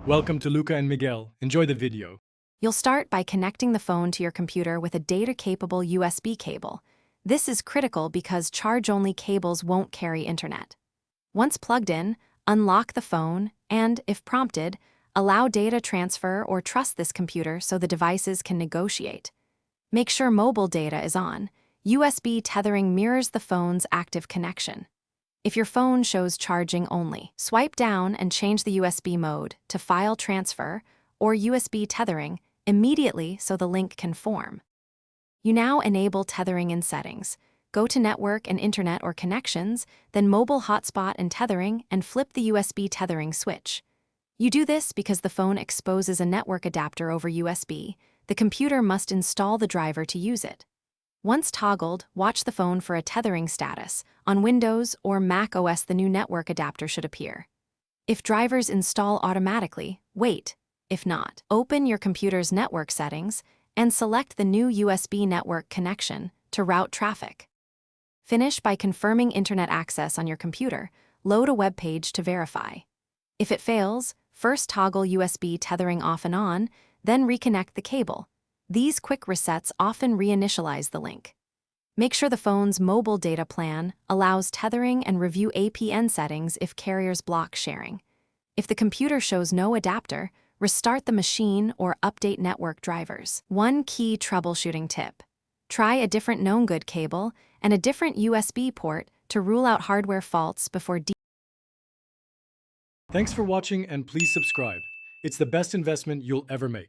Welcome to Luca and Miguel. Enjoy the video. You'll start by connecting the phone to your computer with a data-capable USB cable. This is critical because charge-only cables won't carry internet. Once plugged in, unlock the phone and, if prompted, allow data transfer or trust this computer so the devices can negotiate. Make sure mobile data is on. USB tethering mirrors the phone's active connection. If your phone shows charging only, swipe down and change the USB mode to File Transfer or USB Tethering immediately so the link can form. You now enable tethering in Settings. Go to Network and Internet or Connections, then Mobile Hotspot and Tethering, and flip the USB tethering switch. You do this because the phone exposes a network adapter over USB. The computer must install the driver to use it. Once toggled, watch the phone for a tethering status. On Windows or Mac OS, the new network adapter should appear. If drivers install automatically, wait. If not, open your computer's network settings and select the new USB network connection to route traffic. Finish by confirming internet access on your computer. Load a web page to verify. If it fails, first toggle USB tethering off and on, then reconnect the cable. These quick resets often reinitialize the link. Make sure the phone's mobile data plan allows tethering and review APN settings if carriers block sharing. If the computer shows no adapter, restart the machine or update network drivers. One key troubleshooting tip: try a different known good cable and a different USB port to rule out hardware faults before Thanks for watching and please subscribe. It's the best investment you'll ever make.